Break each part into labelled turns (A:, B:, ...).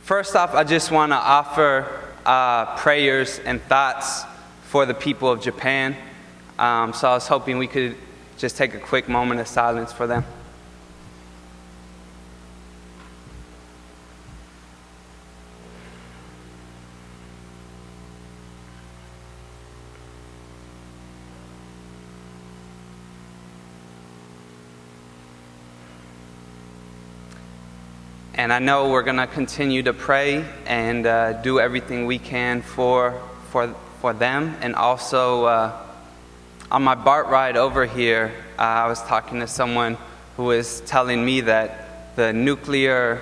A: First off, I just want to offer prayers and thoughts for the people of Japan. So I was hoping we could just take a quick moment of silence for them. And I know we're going to continue to pray and do everything we can for them. And also, on my BART ride over here, I was talking to someone who was telling me that the nuclear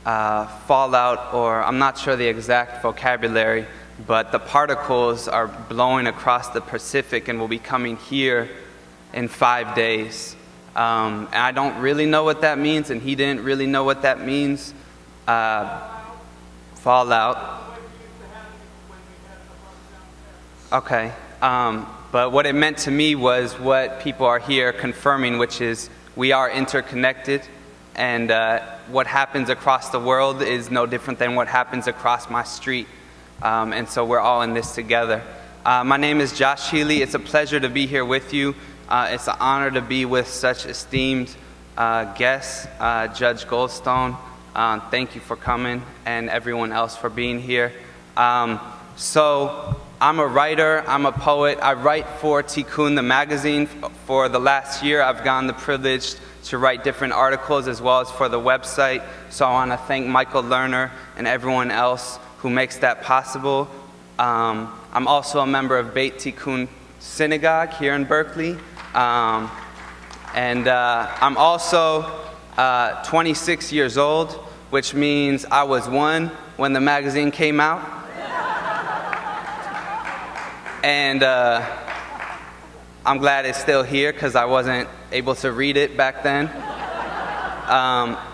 A: fallout, or I'm not sure the exact vocabulary, but the particles are blowing across the Pacific and will be coming here in 5 days. And I don't really know what that means, and he didn't really know what that means. Fallout. Okay. But what it meant to me was what people are here confirming, which is we are interconnected, and what happens across the world is no different than what happens across my street. And so we're all in this together. My name is Josh Healey. It's a pleasure to be here with you. It's an honor to be with such esteemed guests, Judge Goldstone. Thank you for coming, and everyone else for being here. So I'm a writer, I'm a poet. I write for Tikkun, the magazine. For the last year, I've gotten the privilege to write different articles as well as for the website. So I want to thank Michael Lerner and everyone else who makes that possible. I'm also a member of Beit Tikkun Synagogue here in Berkeley. And I'm also 26 years old, which means I was one when the magazine came out. And I'm glad it's still here because I wasn't able to read it back then.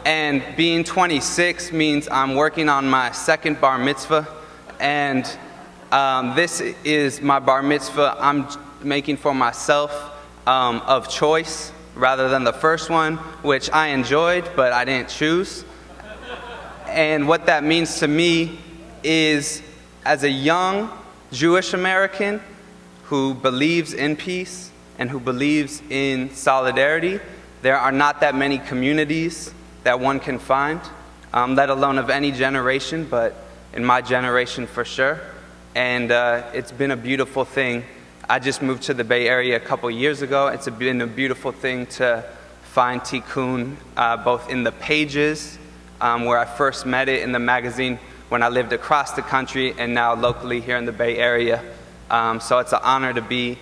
A: And being 26 means I'm working on my second bar mitzvah. And this is my bar mitzvah I'm making for myself. Of choice rather than the first one, which I enjoyed, but I didn't choose. And what that means to me is, as a young Jewish American who believes in peace and who believes in solidarity, there are not that many communities that one can find, let alone of any generation, but in my generation for sure. And it's been a beautiful thing. I just moved to the Bay Area a couple years ago. It's been a beautiful thing to find Tikkun, both in the pages, where I first met it in the magazine when I lived across the country, and now locally here in the Bay Area. So it's an honor to be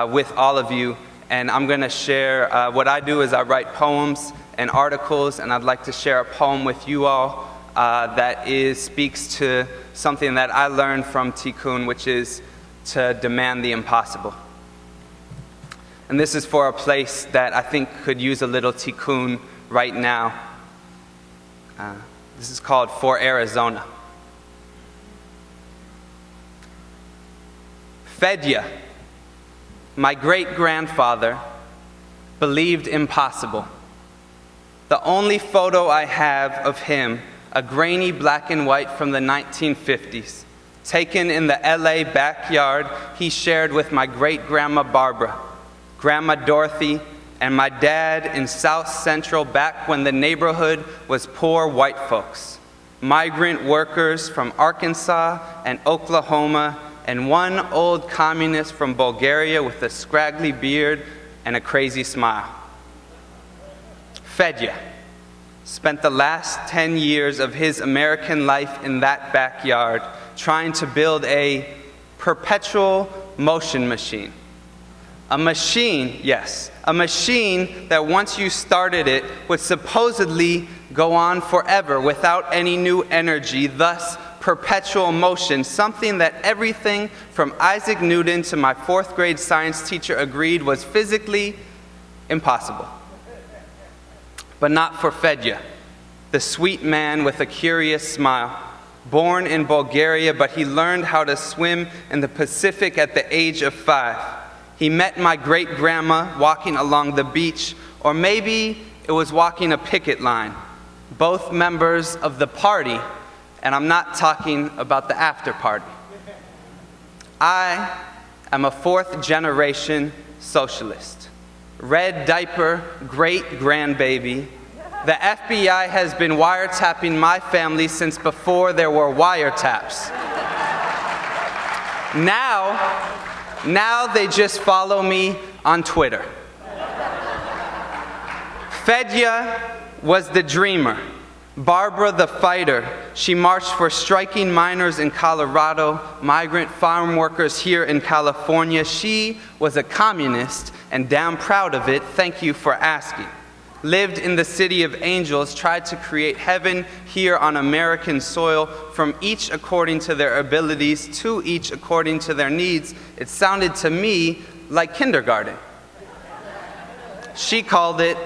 A: with all of you. And I'm going to share, what I do is I write poems and articles, and I'd like to share a poem with you all that speaks to something that I learned from Tikkun, which is to demand the impossible. And this is for a place that I think could use a little tikkun right now. This is called For Arizona. Fedya, my great-grandfather, believed impossible. The only photo I have of him, a grainy black and white from the 1950s, taken in the LA backyard he shared with my great-grandma Barbara, Grandma Dorothy, and my dad in South Central back when the neighborhood was poor white folks, migrant workers from Arkansas and Oklahoma, and one old communist from Bulgaria with a scraggly beard and a crazy smile. Fedya spent the last 10 years of his American life in that backyard trying to build a perpetual motion machine. A machine, yes, a machine that once you started it would supposedly go on forever without any new energy, thus perpetual motion, something that everything from Isaac Newton to my fourth grade science teacher agreed was physically impossible. But not for Fedya, the sweet man with a curious smile. Born in Bulgaria, but he learned how to swim in the Pacific at the age of 5. He met my great-grandma walking along the beach, or maybe it was walking a picket line, both members of the party And I'm not talking about the after party. I am a fourth-generation socialist. Red diaper, great-grandbaby. The FBI has been wiretapping my family since before there were wiretaps. Now they just follow me on Twitter. Fedya was the dreamer. Barbara the fighter. She marched for striking miners in Colorado, migrant farm workers here in California. She was a communist and damn proud of it. Thank you for asking. Lived in the city of angels, tried to create heaven here on American soil, from each according to their abilities, to each according to their needs. It sounded to me like kindergarten. She called it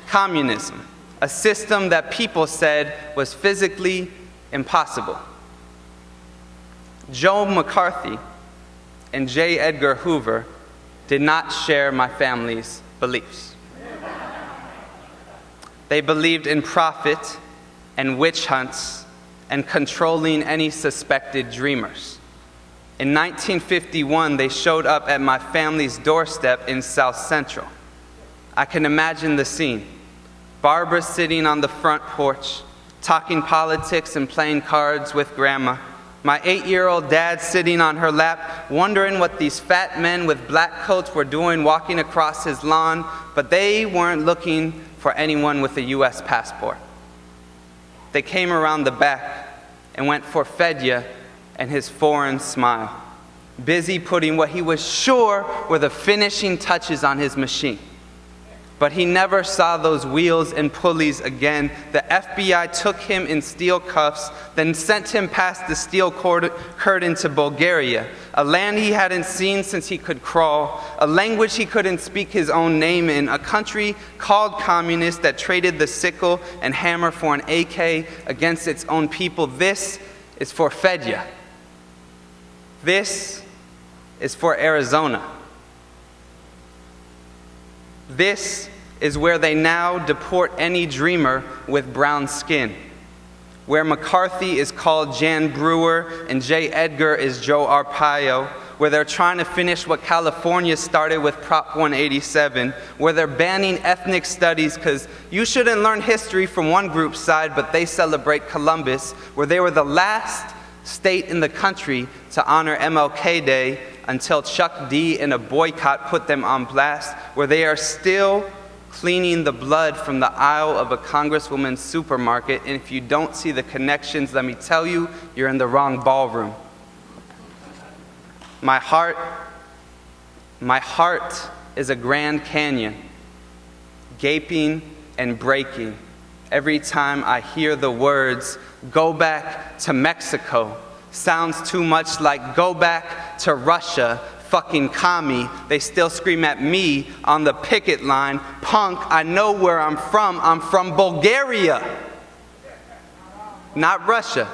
A: communism, a system that people said was physically impossible. Joe McCarthy and J. Edgar Hoover did not share my family's beliefs. They believed in profit and witch hunts and controlling any suspected dreamers. In 1951, they showed up at my family's doorstep in South Central. I can imagine the scene. Barbara sitting on the front porch, talking politics and playing cards with Grandma. My 8-year-old dad sitting on her lap, wondering what these fat men with black coats were doing walking across his lawn, but they weren't looking for anyone with a U.S. passport. They came around the back and went for Fedya and his foreign smile, busy putting what he was sure were the finishing touches on his machine. But he never saw those wheels and pulleys again. The FBI took him in steel cuffs, then sent him past the steel curtain to Bulgaria, a land he hadn't seen since he could crawl, a language he couldn't speak his own name in, a country called communist that traded the sickle and hammer for an AK against its own people. This is for Fedya. This is for Arizona. This is where they now deport any dreamer with brown skin, where McCarthy is called Jan Brewer and J. Edgar is Joe Arpaio, where they're trying to finish what California started with Prop 187, where they're banning ethnic studies because you shouldn't learn history from one group's side, but they celebrate Columbus, where they were the last state in the country to honor MLK Day until Chuck D and a boycott put them on blast, where they are still cleaning the blood from the aisle of a congresswoman's supermarket. And if you don't see the connections, let me tell you, you're in the wrong ballroom. My heart is a Grand Canyon, gaping and breaking every time I hear the words, "Go back to Mexico." Sounds too much like "go back to Russia, fucking commie." They still scream at me on the picket line, "Punk, I know where I'm from Bulgaria." Not Russia.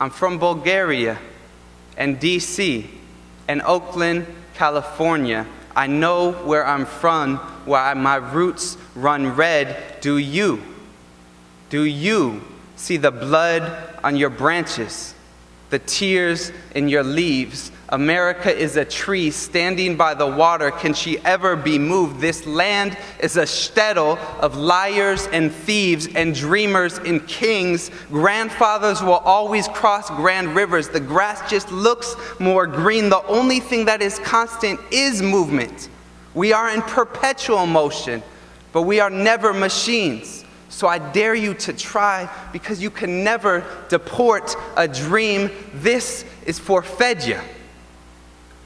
A: I'm from Bulgaria and DC and Oakland, California. I know where I'm from, where my roots run red. Do you see the blood on your branches, the tears in your leaves? America is a tree standing by the water. Can she ever be moved? This land is a shtetl of liars and thieves and dreamers and kings. Grandfathers will always cross grand rivers. The grass just looks more green. The only thing that is constant is movement. We are in perpetual motion, but we are never machines. So I dare you to try, because you can never deport a dream. This is for Fedya.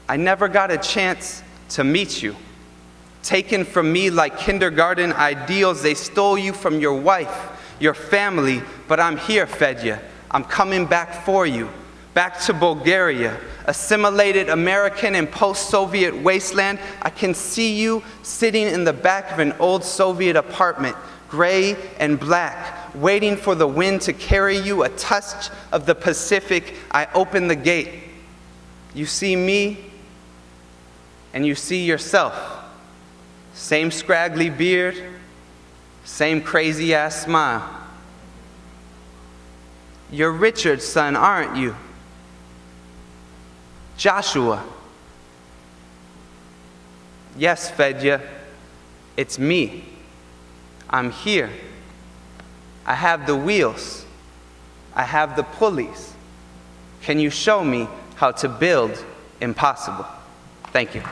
A: I never got a chance to meet you. Taken from me like kindergarten ideals, they stole you from your wife, your family, but I'm here, Fedya. I'm coming back for you, back to Bulgaria, assimilated American and post-Soviet wasteland. I can see you sitting in the back of an old Soviet apartment, gray and black, waiting for the wind to carry you, a touch of the Pacific. I open the gate. You see me, and you see yourself. Same scraggly beard, same crazy ass smile. You're Richard's son, aren't you? Joshua. Yes, Fedya, it's me. I'm here. I have the wheels. I have the pulleys. Can you show me how to build impossible? Thank you.